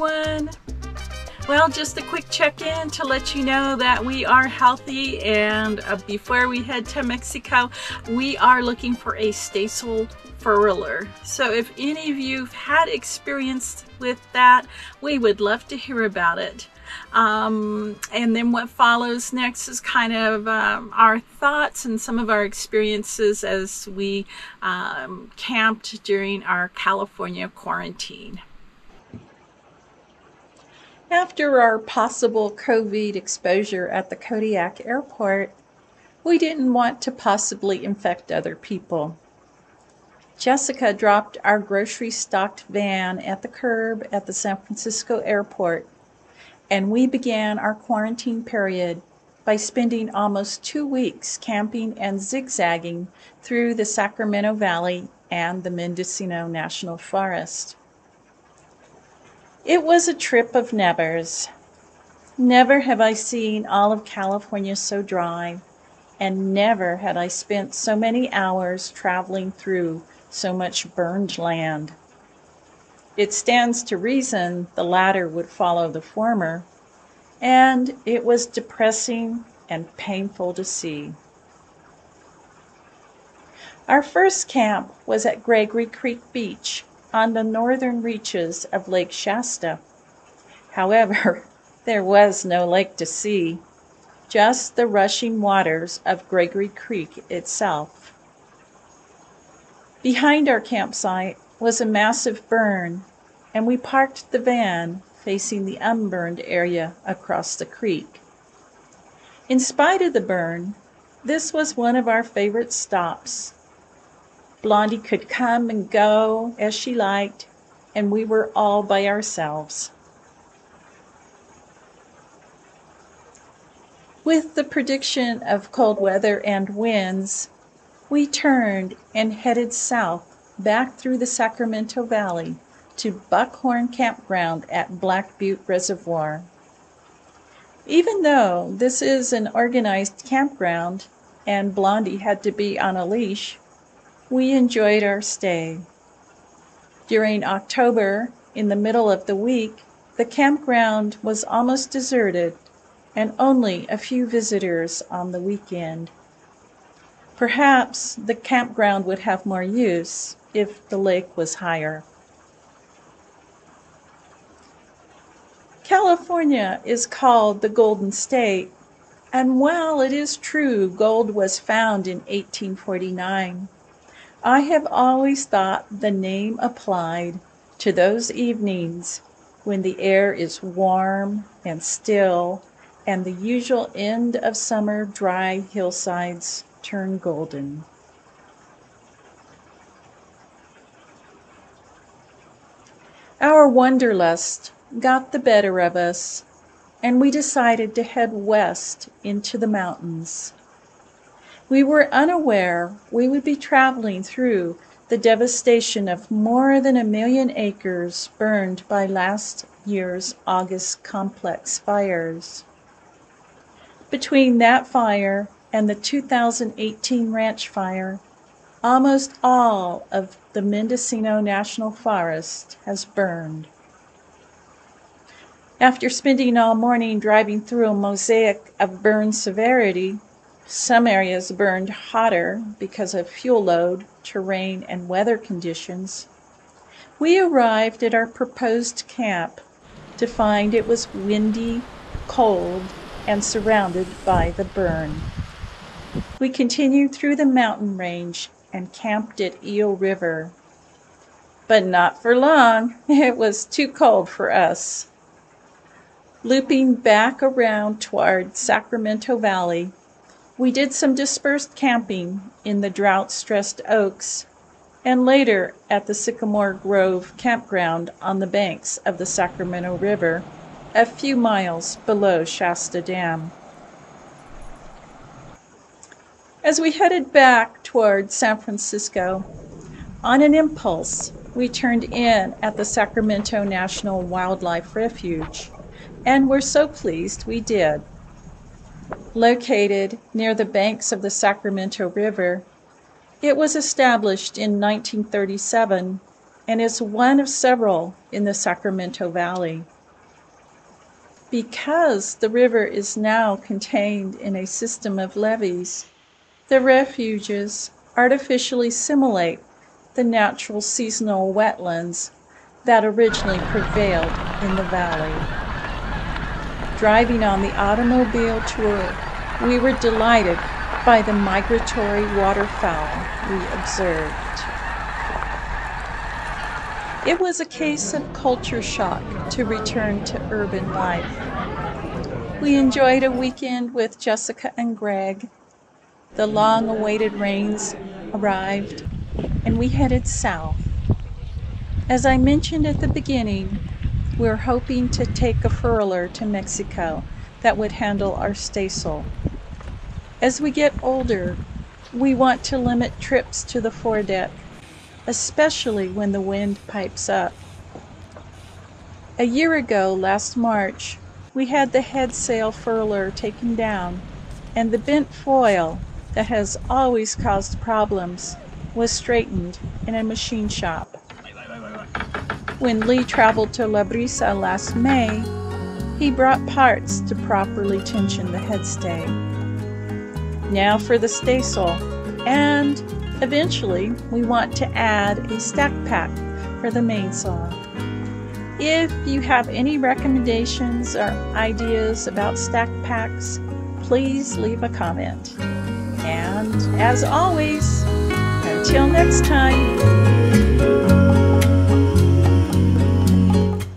everyone. Well, just a quick check-in to let you know that we are healthy, and before we head to Mexico, we are looking for a staysail furler. So if any of you have had experience with that, we would love to hear about it. And then what follows next is kind of our thoughts and some of our experiences as we camped during our California quarantine. After our possible COVID exposure at the Kodiak airport, we didn't want to possibly infect other people. Jessica dropped our grocery-stocked van at the curb at the San Francisco airport, and we began our quarantine period by spending almost 2 weeks camping and zigzagging through the Sacramento Valley and the Mendocino National Forest. It was a trip of nevers. Never have I seen all of California so dry, and never had I spent so many hours traveling through so much burned land. It stands to reason the latter would follow the former, and it was depressing and painful to see. Our first camp was at Gregory Creek Beach on the northern reaches of Lake Shasta. However, there was no lake to see, just the rushing waters of Gregory Creek itself. Behind our campsite was a massive burn, and we parked the van facing the unburned area across the creek. In spite of the burn, this was one of our favorite stops. Blondie could come and go as she liked, and we were all by ourselves. With the prediction of cold weather and winds, we turned and headed south back through the Sacramento Valley to Buckhorn Campground at Black Butte Reservoir. Even though this is an organized campground and Blondie had to be on a leash, we enjoyed our stay. During October, in the middle of the week, the campground was almost deserted and only a few visitors on the weekend. Perhaps the campground would have more use if the lake was higher. California is called the Golden State, and while it is true gold was found in 1849, I have always thought the name applied to those evenings when the air is warm and still and the usual end of summer dry hillsides turn golden. Our wanderlust got the better of us, and we decided to head west into the mountains. We were unaware we would be traveling through the devastation of more than 1 million acres burned by last year's August complex fires. Between that fire and the 2018 ranch fire, almost all of the Mendocino National Forest has burned. After spending all morning driving through a mosaic of burn severity, some areas burned hotter because of fuel load, terrain, and weather conditions, we arrived at our proposed camp to find it was windy, cold, and surrounded by the burn. We continued through the mountain range and camped at Eel River. But not for long. It was too cold for us. Looping back around toward Sacramento Valley, we did some dispersed camping in the drought-stressed oaks and later at the Sycamore Grove campground on the banks of the Sacramento River, a few miles below Shasta Dam. As we headed back toward San Francisco, on an impulse, we turned in at the Sacramento National Wildlife Refuge, and we're so pleased we did. Located near the banks of the Sacramento River, it was established in 1937 and is one of several in the Sacramento Valley. Because the river is now contained in a system of levees, the refuges artificially simulate the natural seasonal wetlands that originally prevailed in the valley. Driving on the automobile tour, we were delighted by the migratory waterfowl we observed. It was a case of culture shock to return to urban life. We enjoyed a weekend with Jessica and Greg. The long-awaited rains arrived, and we headed south. As I mentioned at the beginning, we're hoping to take a furler to Mexico that would handle our staysail. As we get older, we want to limit trips to the foredeck, especially when the wind pipes up. A year ago, last March, we had the headsail furler taken down, and the bent foil that has always caused problems was straightened in a machine shop. When Lee traveled to La Brisa last May, he brought parts to properly tension the headstay. Now for the staysail, and eventually we want to add a stack pack for the mainsail. If you have any recommendations or ideas about stack packs, please leave a comment. And as always, until next time.